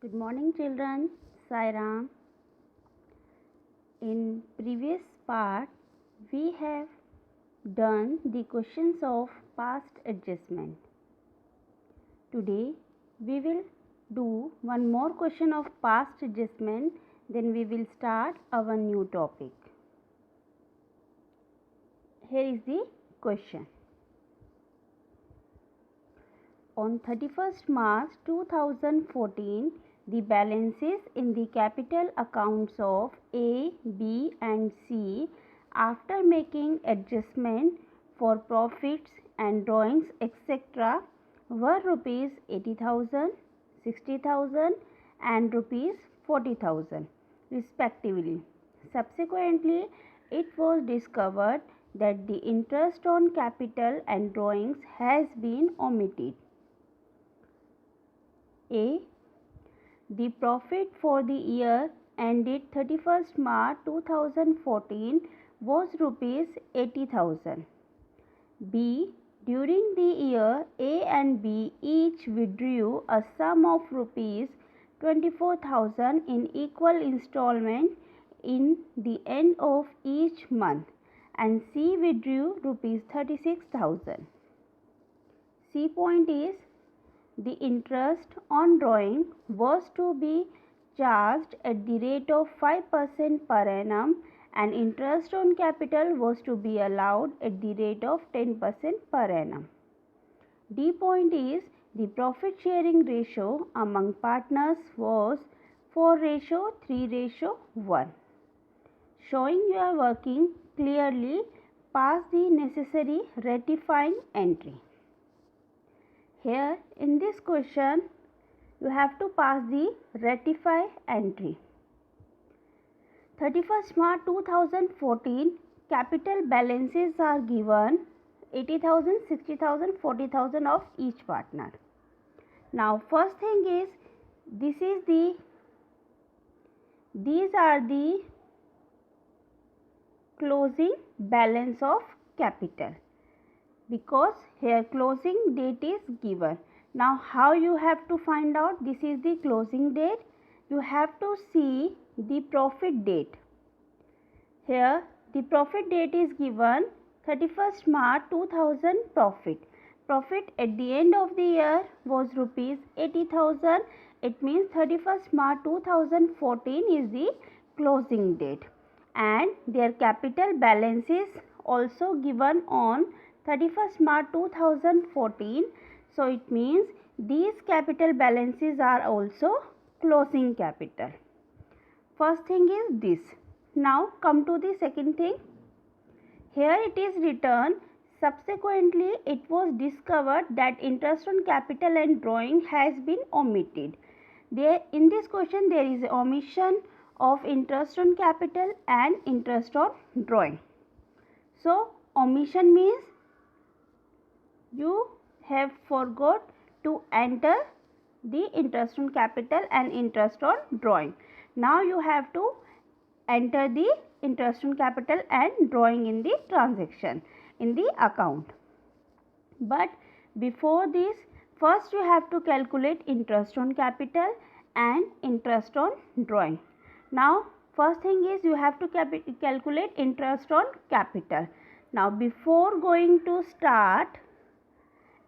Good morning children, Sairam. In previous part, we have done the questions of past adjustment. Today, we will do one more question of past adjustment, then we will start our new topic. Here is the question. On 31st March 2014, the balances in the capital accounts of A, B and C after making adjustment for profits and drawings etc. were rupees 80,000, 60,000 and rupees 40,000 respectively. Subsequently, it was discovered that the interest on capital and drawings has been omitted. A. The profit for the year ended 31st March 2014 was rupees 80,000. B. During the year, A and B each withdrew a sum of rupees 24,000 in equal installment in the end of each month, and C withdrew rupees 36,000. C point is, the interest on drawing was to be charged at the rate of 5% per annum and interest on capital was to be allowed at the rate of 10% per annum. D point is, the profit sharing ratio among partners was 4:3:1. Showing you are working clearly, pass the necessary rectifying entry. Here in this question, you have to pass the rectify entry. 31st March 2014, capital balances are given 80,000, 60,000, 40,000 of each partner. Now first thing is, these are the closing balance of capital, because here closing date is given. Now how you have to find out this is the closing date? You have to see the profit date. Here the profit date is given 31st March 2000 profit. Profit at the end of the year was rupees 80,000. It means 31st March 2014 is the closing date, and their capital balance is also given on 31st March 2014. So it means these capital balances are also closing capital. First thing is this. Now come to the second thing. Here it is written, subsequently it was discovered that interest on capital and drawing has been omitted. In this question there is omission of interest on capital and interest on drawing. So omission means you have forgot to enter the interest on capital and interest on drawing. Now you have to enter the interest on capital and drawing in the transaction in the account. But before this, first you have to calculate interest on capital and interest on drawing. Now first thing is, you have to calculate interest on capital. Now before going to start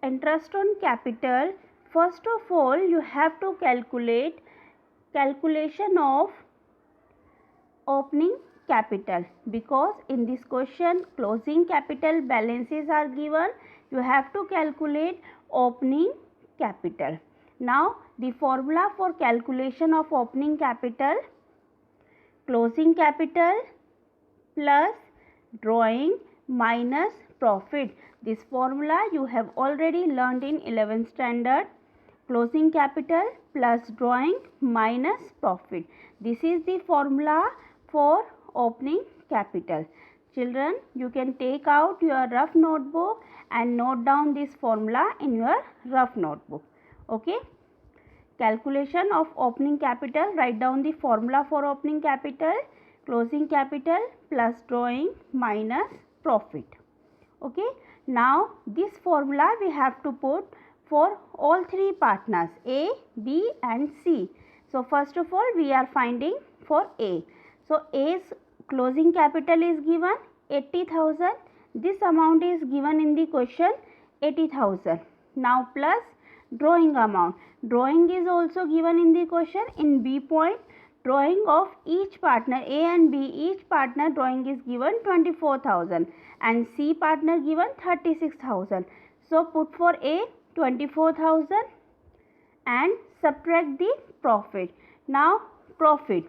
interest on capital, first of all you have to calculate calculation of opening capital, because in this question closing capital balances are given. You have to calculate opening capital. Now the formula for calculation of opening capital: closing capital plus drawing minus profit. This formula you have already learned in 11th standard. Closing capital plus drawing minus profit. This is the formula for opening capital. Children, you can take out your rough notebook and note down this formula in your rough notebook. Okay. Calculation of opening capital. Write down the formula for opening capital: closing capital plus drawing minus profit. Okay. Now this formula we have to put for all three partners A, B and C. So first of all we are finding for A. So A's closing capital is given 80,000. This amount is given in the question 80,000. Now plus drawing amount. Drawing is also given in the question in B point. Drawing of each partner A and B, each partner drawing is given 24,000 and C partner given 36,000. So put for A 24,000 and subtract the profit. Now profit.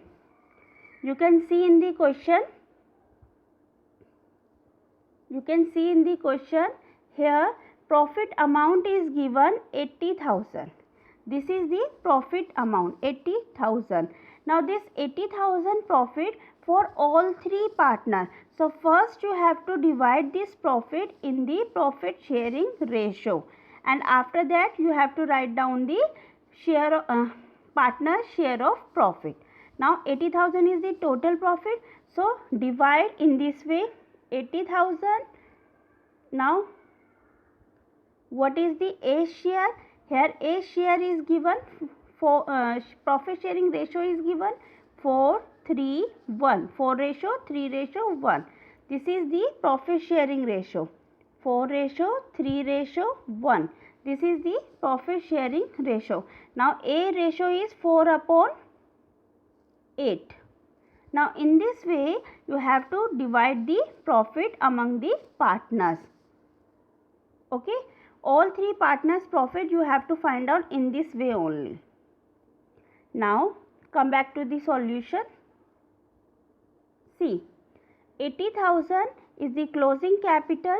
You can see in the question. Here profit amount is given 80,000. This is the profit amount 80,000. Now this 80,000 profit for all three partners. So first you have to divide this profit in the profit sharing ratio, and after that you have to write down the share partner share of profit. Now 80,000 is the total profit. So divide in this way 80,000. Now what is the A share? Here A share is given for profit sharing ratio is given 4:3:1. 4:3:1. This is the profit sharing ratio. 4:3:1. This is the profit sharing ratio. Now A ratio is 4/8. Now in this way you have to divide the profit among the partners. Okay. All three partners profit you have to find out in this way only. Now come back to the solution. See, 80,000 is the closing capital.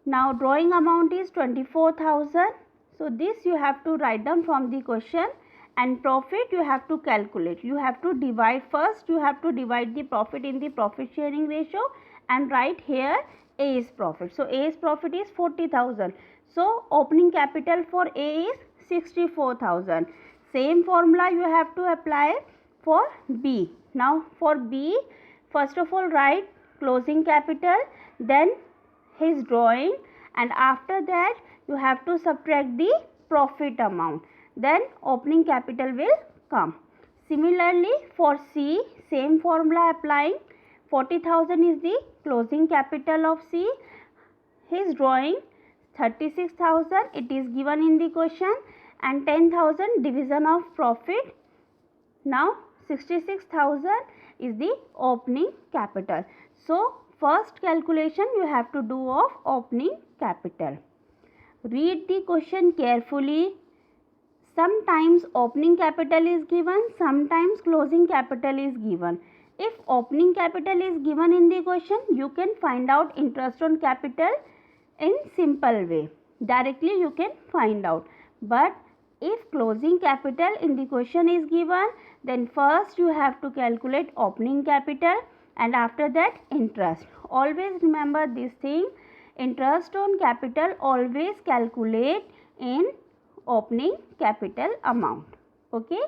Now drawing amount is 24,000. So this you have to write down from the question, and profit you have to calculate. You have to divide first. You have to divide the profit in the profit sharing ratio and write here A's profit. So A's profit is 40,000. So opening capital for A is 64,000. Same formula you have to apply for B. Now for B, first of all write closing capital, then his drawing, and after that you have to subtract the profit amount. Then opening capital will come. Similarly for C, same formula applying. 40,000 is the closing capital of C. His drawing 36,000, it is given in the question, and 10,000 division of profit. Now 66,000 is the opening capital. So first calculation you have to do of opening capital. Read the question carefully. Sometimes opening capital is given, sometimes closing capital is given. If opening capital is given in the question, you can find out interest on capital in simple way. Directly you can find out. But if closing capital in the question is given, then first you have to calculate opening capital and after that interest. Always remember this thing. Interest on capital always calculate in opening capital amount. Okay.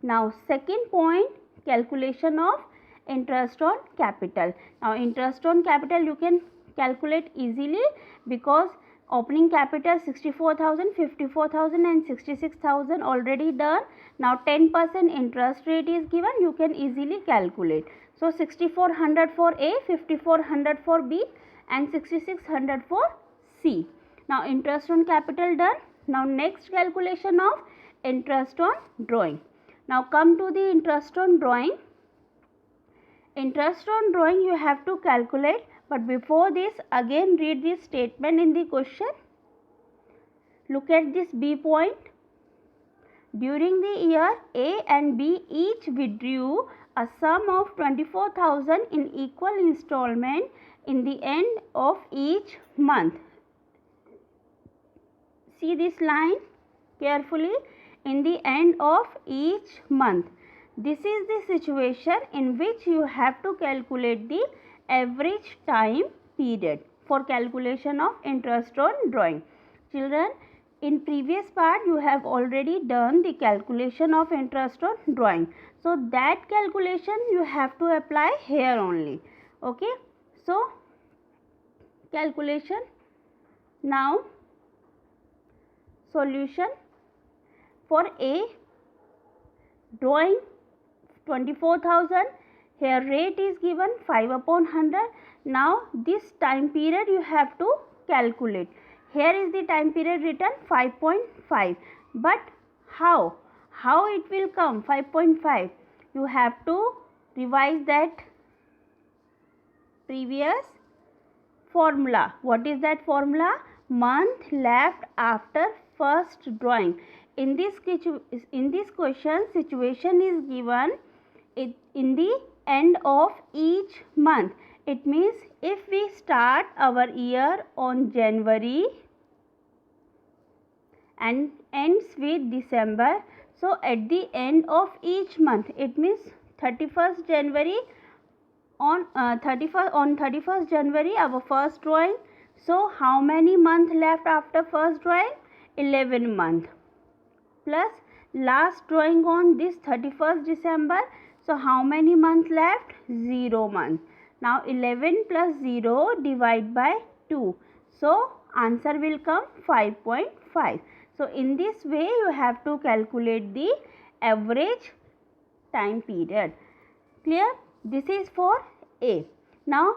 Now second point, calculation of interest on capital. Now interest on capital you can calculate easily because opening capital 64,000, 54,000 and 66,000 already done. Now 10% interest rate is given, you can easily calculate. So 6,400 for A, 5,400 for B and 6,600 for C. Now interest on capital done. Now next calculation of interest on drawing. Now come to the interest on drawing. Interest on drawing you have to calculate, but before this again read this statement in the question. Look at this B point. During the year A and B each withdrew a sum of 24,000 in equal installment in the end of each month. See this line carefully, in the end of each month. This is the situation in which you have to calculate the average time period for calculation of interest on drawing. Children, in previous part you have already done the calculation of interest on drawing. So that calculation you have to apply here only. Okay. So calculation. Now solution for A. drawing 24,000. Here rate is given 5/100. Now this time period you have to calculate. Here is the time period written 5.5. But how it will come 5.5? You have to revise that previous formula. What is that formula? Month left after first drawing. In this question, situation is given in the end of each month. It means if we start our year on January and ends with December, so at the end of each month, it means 31st January, on 31st January our first drawing. So how many months left after first drawing? 11 months. Plus last drawing on this 31st December. So how many months left? 0 months. Now 11 plus 0 divide by 2. So answer will come 5.5. So in this way you have to calculate the average time period. Clear? This is for A. Now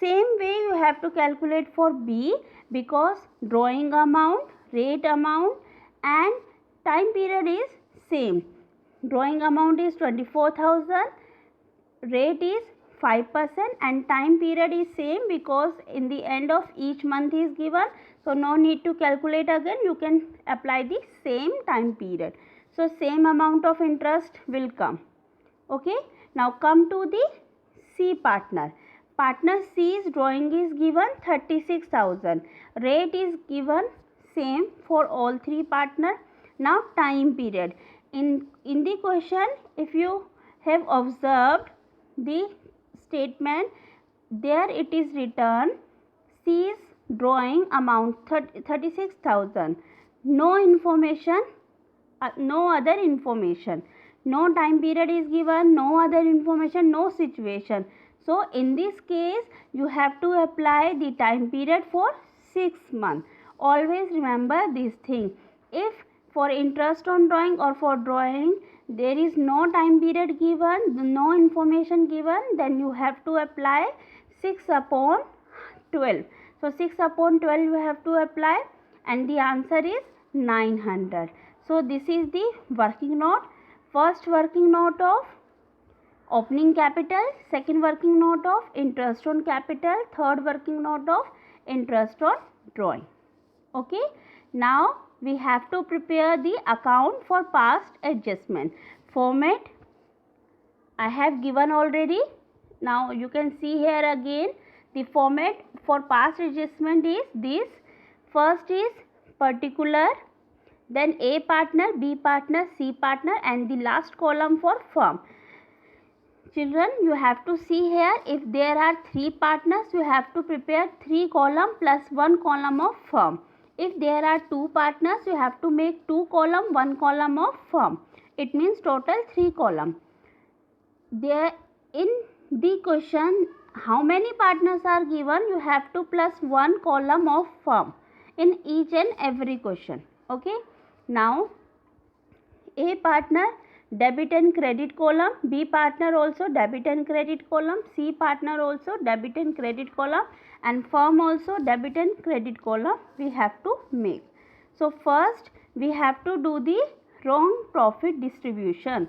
same way you have to calculate for B, because drawing amount, rate amount and time period is same. Drawing amount is 24,000, rate is 5% and time period is same because in the end of each month is given. So no need to calculate again, you can apply the same time period. So same amount of interest will come. Okay. Now come to the C partner. Partner C's drawing is given 36,000. Rate is given same for all three partners. Now time period. In the question, if you have observed the statement, there it is written C's drawing amount 36,000. No information, no other information. No time period is given, no other information, no situation. So in this case you have to apply the time period for 6 months. Always remember this thing. If for interest on drawing or for drawing there is no time period given, no information given, then you have to apply 6/12. So 6/12 you have to apply and the answer is 900. So this is the working note. First working note of opening capital, second working note of interest on capital, third working note of interest on drawing. Okay. Now we have to prepare the account for past adjustment. Format I have given already. Now you can see here again the format for past adjustment is this. First is particular, then A partner, B partner, C partner and the last column for firm. Children, you have to see here, if there are 3 partners, you have to prepare 3 column plus 1 column of firm. If there are 2 partners, you have to make 2 column, 1 column of firm. It means total 3 column. There in the question, how many partners are given? You have to plus 1 column of firm in each and every question. Okay. Now A partner debit and credit column, B partner also debit and credit column, C partner also debit and credit column and firm also debit and credit column we have to make. So first we have to do the wrong profit distribution.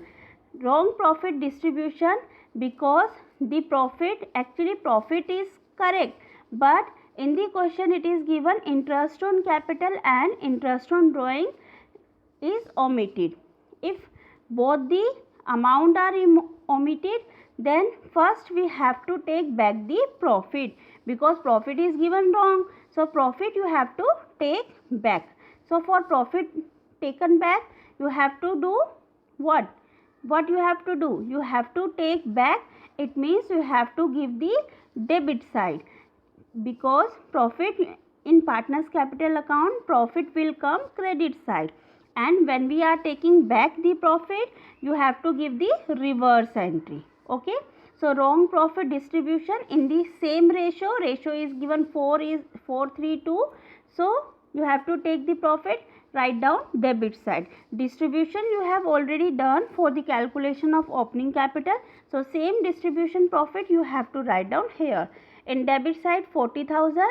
Wrong profit distribution because the profit, actually profit is correct, but in the question it is given interest on capital and interest on drawing is omitted. If both the amount are omitted, then first we have to take back the profit because profit is given wrong. So profit you have to take back. So for profit taken back, you have to do what? What you have to do? You have to take back. It means you have to give the debit side, because profit in partners capital account, profit will come credit side, and when we are taking back the profit, you have to give the reverse entry. Okay. So wrong profit distribution in the same ratio is given 4 is 432. So you have to take the profit write down debit side. Distribution you have already done for the calculation of opening capital. So same distribution profit you have to write down here. In debit side 40,000,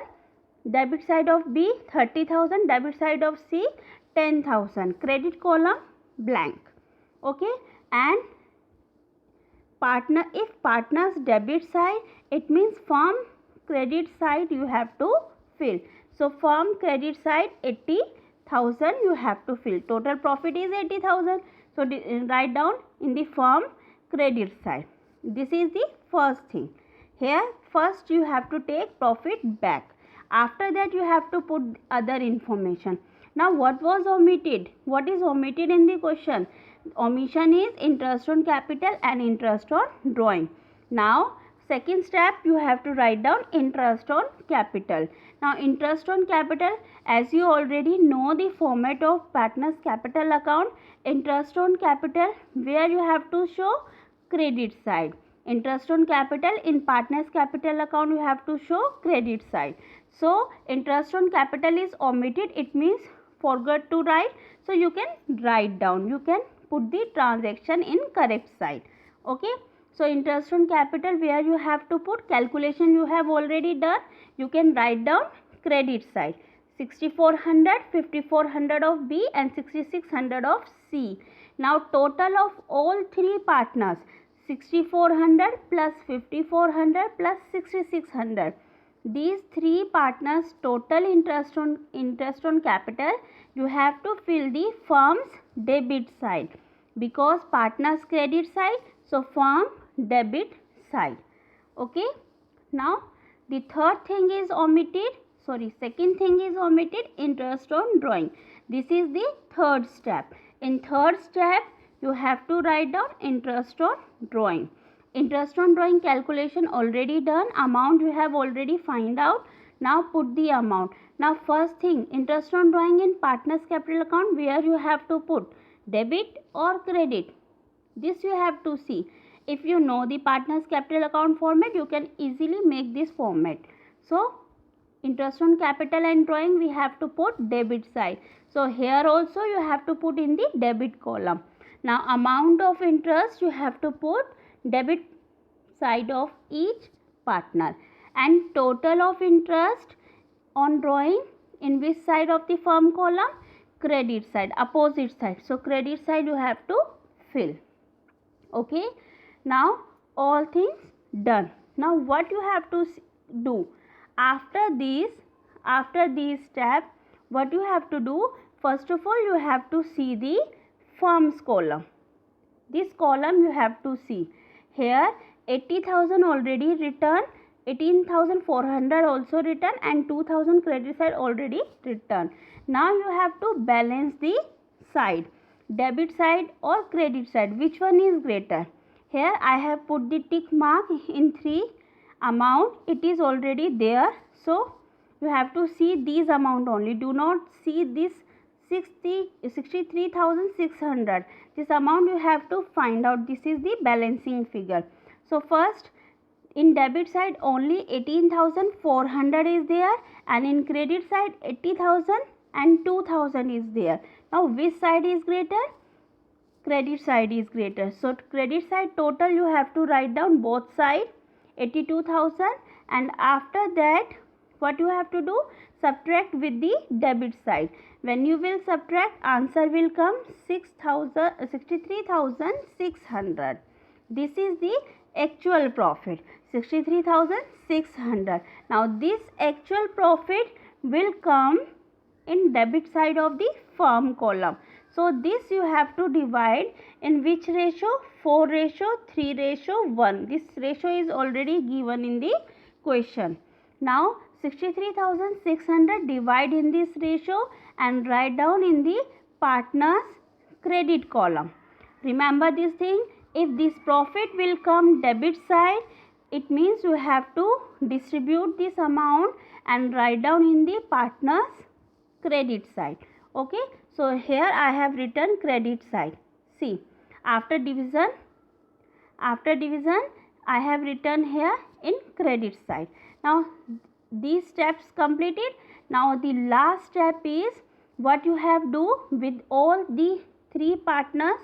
debit side of B 30,000, debit side of C 10,000. Credit column blank. Okay, and partner, if partner's debit side, it means firm credit side you have to fill. So firm credit side 80,000 you have to fill. Total profit is 80,000. So write down in the firm credit side. This is the first thing. Here first you have to take profit back. After that you have to put other information. Now what was omitted? What is omitted in the question? Omission is interest on capital and interest on drawing. Now second step you have to write down interest on capital. Now interest on capital, as you already know the format of partners capital account, interest on capital where you have to show credit side. Interest on capital in partners capital account you have to show credit side. So interest on capital is omitted, it means forgot to write. So you can write down, you can put the transaction in correct side. Okay, so interest on capital where you have to put calculation you have already done, you can write down credit side. 6400, 5400 of B and 6600 of C. Now total of all three partners 6400 plus 5400 plus 6600. These three partners total interest on capital you have to fill the firm's debit side, because partners credit side, so firm debit side. Okay, now the third thing is omitted, second thing is omitted, interest on drawing. This is the third step. In third step you have to write down interest on drawing. Interest on drawing calculation already done, amount you have already find out. Now put the amount. Now first thing, interest on drawing in partners capital account where you have to put debit or credit. This you have to see. If you know the partners capital account format, you can easily make this format. So interest on capital and drawing we have to put debit side. So here also you have to put in the debit column. Now amount of interest you have to put debit side of each partner, and total of interest on drawing in which side of the firm column? Credit side, opposite side. So credit side you have to fill. Okay, now all things done. Now what you have to do after these steps? What you have to do? First of all you have to see the firms column. This column you have to see. Here 80,000 already written, 18,400 also written, and 2,000 credit side already written. Now you have to balance the side, debit side or credit side, which one is greater? Here I have put the tick mark in 3 amount, it is already there. So you have to see these amount only, do not see this 63,600. This amount you have to find out. This is the balancing figure. So first in debit side only 18,400 is there, and in credit side 80,000 and 2,000 is there. Now which side is greater? Credit side is greater. So credit side total you have to write down both side 82,000, and after that what you have to do? Subtract with the debit side. When you will subtract, answer will come 63,600. This is the actual profit, 63,600. Now this actual profit will come in debit side of the firm column. So this you have to divide in which ratio? 4:3:1. This ratio is already given in the question. Now 63,600 divide in this ratio and write down in the partners credit column. Remember this thing, if this profit will come debit side, it means you have to distribute this amount and write down in the partners credit side. Okay, so here I have written credit side. See, after division I have written here in credit side. Now these steps completed. Now the last step is what you have do with all the three partners?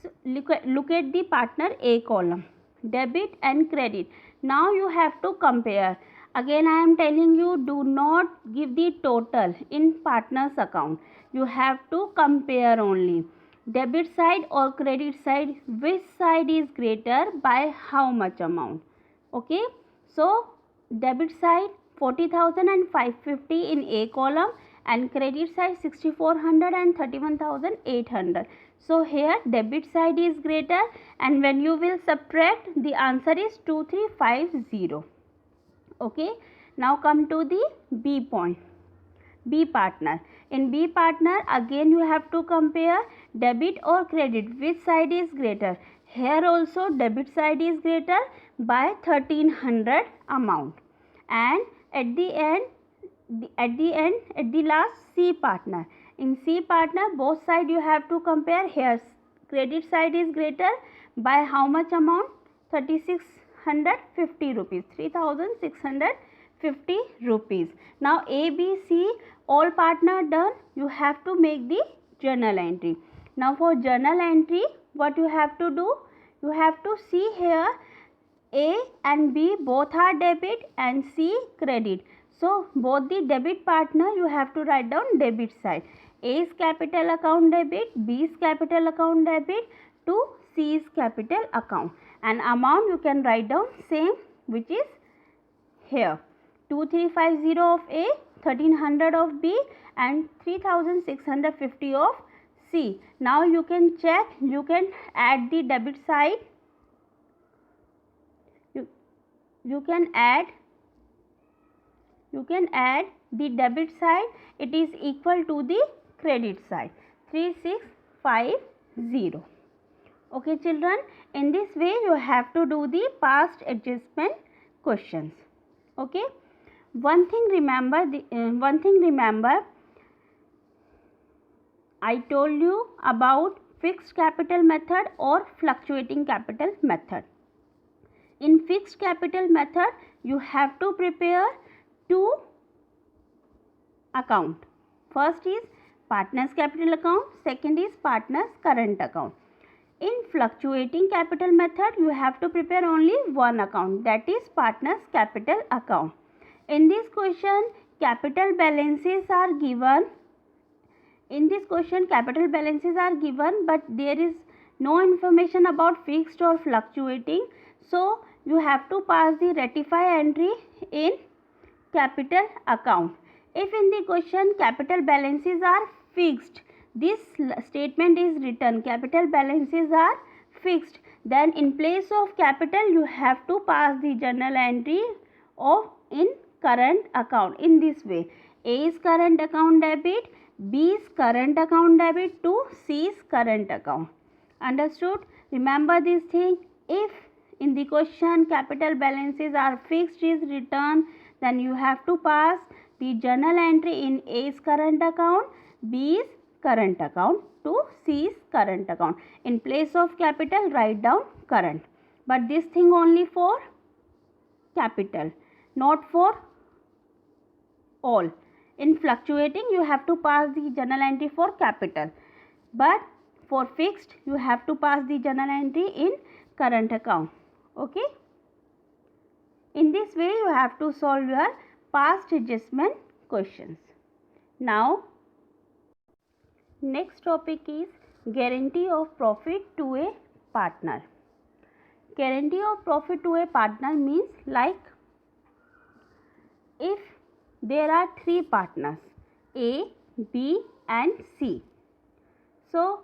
So look at the partner A column, debit and credit. Now you have to compare. Again I am telling you, do not give the total in partners account. You have to compare only. Debit side or credit side, which side is greater by how much amount? Okay, so debit side 40,000 and 550 in A column, and credit side 6,400 and 31,800. So here debit side is greater, and when you will subtract, the answer is 2350. Okay, now come to the B point, B partner. In B partner, again you have to compare debit or credit, which side is greater. Here also debit side is greater by 1300 amount. And at the last, C partner. In C partner, both side you have to compare. Here credit side is greater by how much amount? 3650 rupees, 3650 rupees. Now A, B, C, all partner done. You have to make the journal entry. Now for journal entry, what you have to do? You have to see here A and B both are debit and C credit. So both the debit partner you have to write down debit side. A's capital account debit, B's capital account debit to C's capital account. And amount you can write down same, which is here 2350 of A, 1300 of B and 3650 of C. Now you can check, you can add the debit side. You can add the debit side, it is equal to the credit side, 3650. Okay children, in this way you have to do the past adjustment questions. Okay, one thing remember, I told you about fixed capital method or fluctuating capital method. In fixed capital method, you have to prepare two account. First is partners capital account, second is partners current account. In fluctuating capital method, you have to prepare only one account, that is partners capital account. In this question, capital balances are given. But there is no information about fixed or fluctuating. So you have to pass the rectify entry in capital account. If in the question capital balances are fixed, this statement is written, capital balances are fixed, then in place of capital you have to pass the journal entry of in current account in this way. A's current account debit, B's current account debit to C's current account. Understood? Remember this thing. If in the question capital balances are fixed is written, then you have to pass the journal entry in A's current account, B's current account to C's current account. In place of capital, write down current. But this thing only for capital, not for all. In fluctuating, you have to pass the journal entry for capital. But for fixed, you have to pass the journal entry in current account. Okay. In this way, you have to solve your past adjustment questions. Now, next topic is guarantee of profit to a partner. Guarantee of profit to a partner means like if there are three partners A, B and C. So,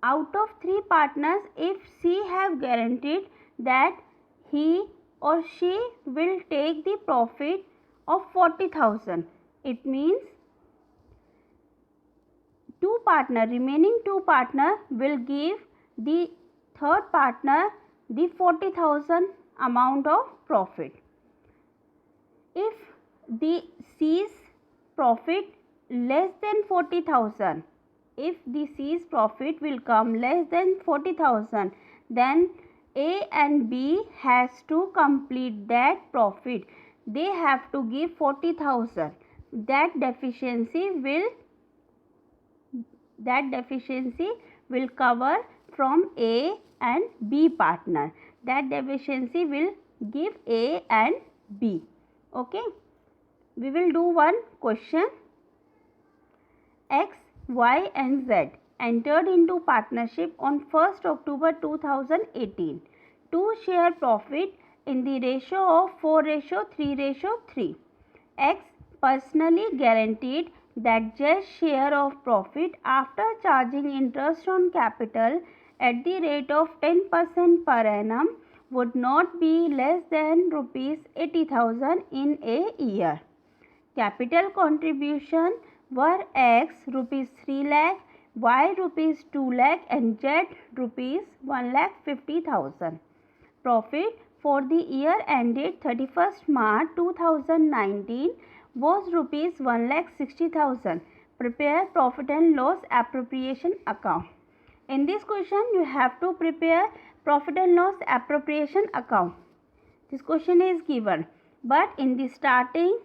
out of three partners, if C have guaranteed that he or she will take the profit of 40,000, it means remaining two partner will give the third partner the 40,000 amount of profit. If the C's profit less than 40,000, if the C's profit will come less than 40,000, then A and B has to complete that profit. They have to give 40,000. That deficiency will that deficiency will cover from A and B partner. That deficiency will give A and B. Okay. We will do one question. X, Y and Z entered into partnership on 1st October 2018 to share profit in the ratio of 4:3:3. X personally guaranteed that Z's share of profit after charging interest on capital at the rate of 10% per annum would not be less than rupees 80,000 in a year. Capital contribution were X rupees 3 lakh, Y rupees 2 lakh and Z rupees 1,50,000. Profit for the year ended 31st March 2019 was rupees 1,60,000. Prepare profit and loss appropriation account. In this question, you have to prepare profit and loss appropriation account. This question is given, but in the starting,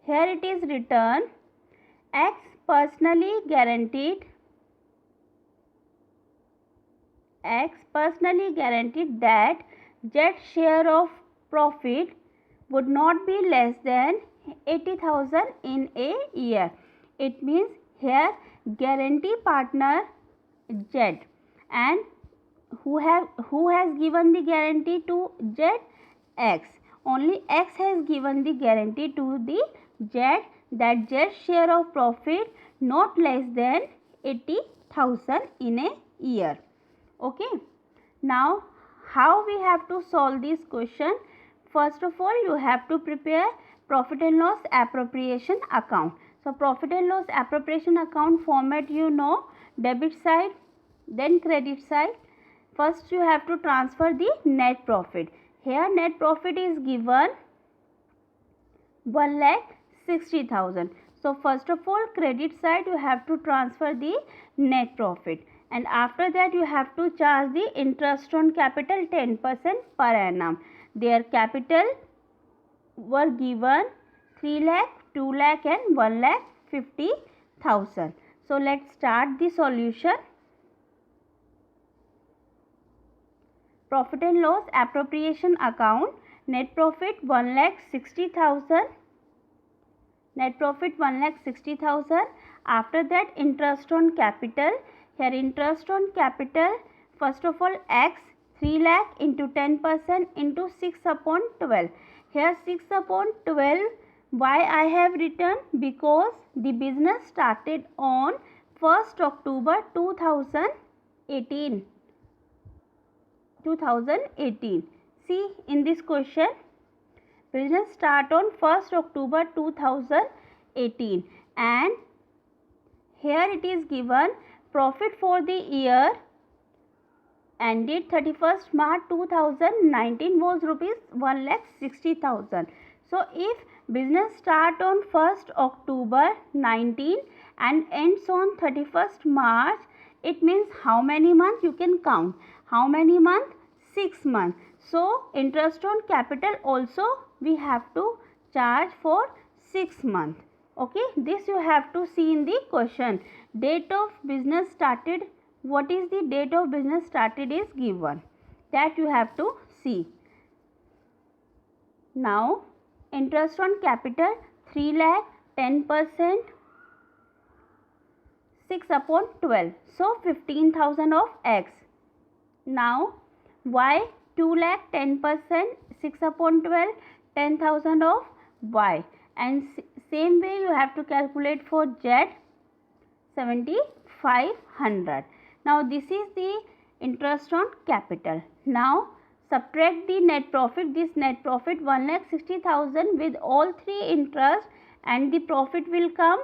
here it is written X personally guaranteed that Z's share of profit would not be less than 80,000 in a year. It means here guarantee partner Z, and who has given the guarantee to Z? X. Only X has given the guarantee to the Z that Z's share of profit not less than 80,000 in a year. Okay. Now, how we have to solve this question? First of all, you have to prepare profit and loss appropriation account. So, profit and loss appropriation account format you know, debit side, then credit side. First, you have to transfer the net profit. Here, net profit is given 1,60,000. So, first of all, credit side you have to transfer the net profit, and after that you have to charge the interest on capital 10% per annum. Their capital were given 3 lakh, 2 lakh and 1,50,000. So, let's start the solution. Profit and loss appropriation account, net profit 1,60,000. Net profit 1,60,000. After that, interest on capital. Here interest on capital, first of all X 3 lakh into 10% into 6 upon 12. Here 6 upon 12. Why I have written? Because the business started on 1st October 2018. See, in this question, business start on 1st October 2018, and here it is given profit for the year ended 31st March 2019 was rupees 1,60,000. So, if business start on 1st October 19 and ends on 31st March, it means how many months you can count? How many months? 6 months. So, interest on capital also we have to charge for 6 months. Okay, this you have to see in the question. Date of business started. What is the date of business started is given. That you have to see. Now, interest on capital 3 lakh, 10%, 6 upon 12. So, 15,000 of X. Now, Y 2 lakh, 10%, 6 upon 12, 10,000 of Y. And same way you have to calculate for Z, 7,500. Now, this is the interest on capital. Now, subtract the net profit. This net profit 1,60,000 with all three interest, and the profit will come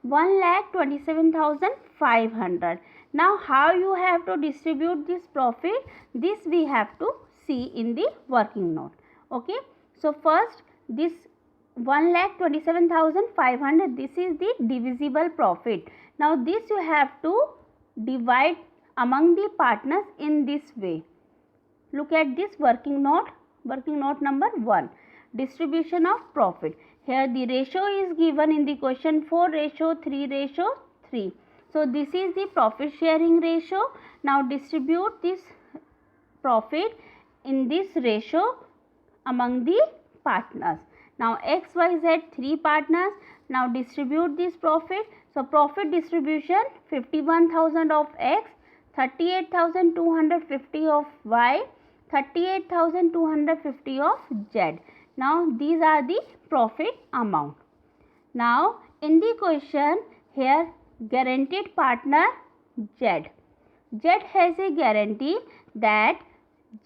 1,27,500. Now, how you have to distribute this profit? This we have to see in the working note. Okay. So, first this 1,27,500, this is the divisible profit. Now, this you have to divide among the partners in this way. Look at this working note number 1, distribution of profit. Here the ratio is given in the question 4:3:3. So this is the profit sharing ratio. Now distribute this profit in this ratio among the partners. Now X, Y, Z, 3 partners. Now distribute this profit. So profit distribution, 51,000 of X, 38,250 of Y, 38,250 of Z. Now these are the profit amount. Now in the question here, guaranteed partner Z. Z has a guarantee that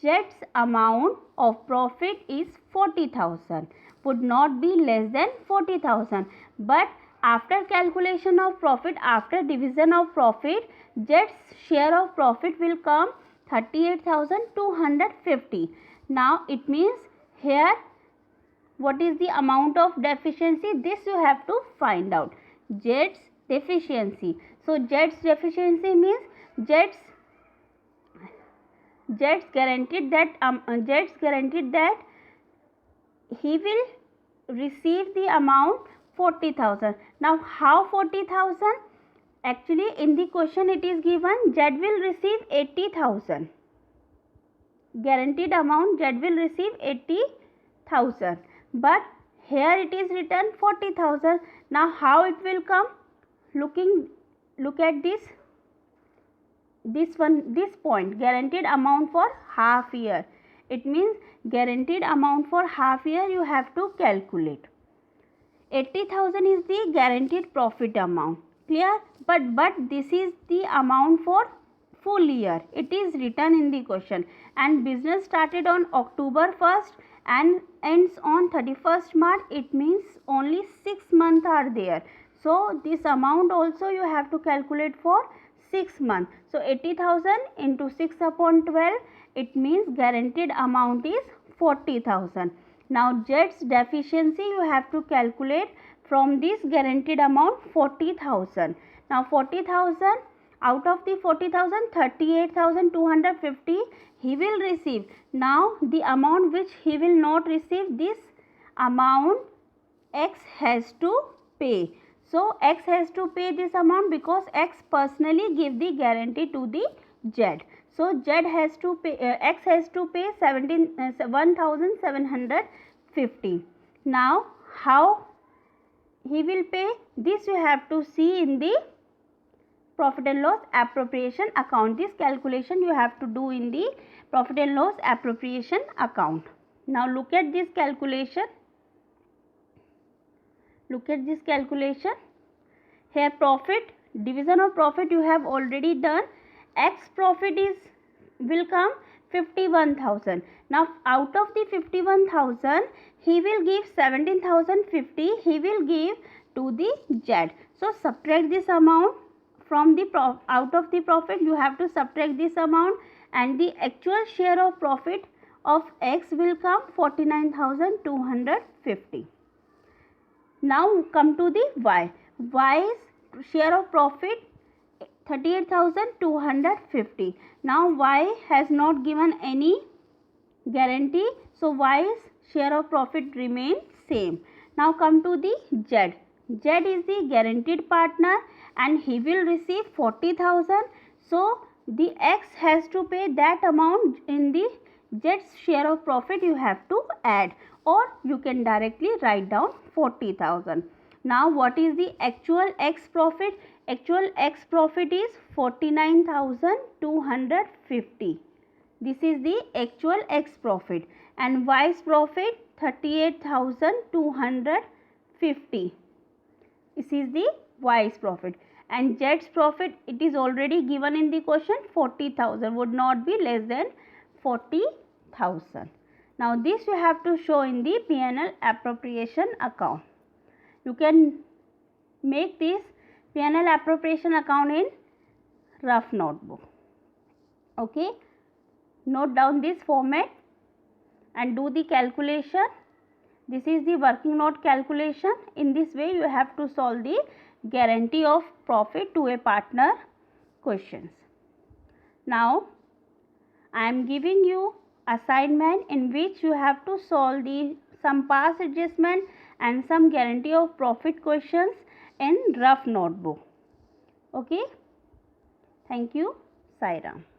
Z's amount of profit is 40,000, would not be less than 40,000. But after calculation of profit, after division of profit, Z's share of profit will come 38,250. Now it means here what is the amount of deficiency? This you have to find out. Z's deficiency. So Z's deficiency means Z's guaranteed that he will receive the amount 40,000. Now how 40,000? Actually in the question it is given Z will receive 80,000. Guaranteed amount Z will receive 80,000. But here it is written 40,000. Now how it will come? Look at this point, guaranteed amount for half year. It means guaranteed amount for half year you have to calculate. 80,000 is the guaranteed profit amount. Clear? But this is the amount for full year. It is written in the question. And business started on October 1st and ends on 31st March. It means only 6 months are there. So this amount also you have to calculate for 6 months. So 80,000 into 6 upon 12, it means guaranteed amount is 40,000. Now Z's deficiency you have to calculate from this guaranteed amount 40,000. Now 40,000, out of the 40,000, 38,250 he will receive. Now the amount which he will not receive, this amount X has to pay. So X has to pay this amount because X personally give the guarantee to the Z. So Z has to pay, X has to pay 1,750. Now how he will pay? This you have to see in the profit and loss appropriation account. This calculation you have to do in the profit and loss appropriation account. Now look at this calculation. Look at this calculation. Here profit, division of profit you have already done. X profit will come 51,000. Now out of the 51,000 he will give 17,050 he will give to the Z. So subtract this amount from the out of the profit, you have to subtract this amount, and the actual share of profit of X will come 49,250. Now come to the Y. Y's share of profit 38,250. Now Y has not given any guarantee, so Y's share of profit remains same. Now come to the Z. Z is the guaranteed partner and he will receive 40,000. So the X has to pay that amount in the Z's share of profit you have to add, or you can directly write down 40,000. Now what is the actual X profit? Actual X profit is 49,250. This is the actual X profit, and Y's profit 38,250. This is the Y's profit, and Z's profit, it is already given in the question, 40,000, would not be less than 40,000. Now this you have to show in the P&L appropriation account. You can make this P&L appropriation account in rough notebook. Okay, note down this format and do the calculation. This is the working note calculation. In this way you have to solve the guarantee of profit to a partner questions. Now I am giving you assignment in which you have to solve some past adjustment and some guarantee of profit questions in rough notebook. Okay, thank you. Sai Ram.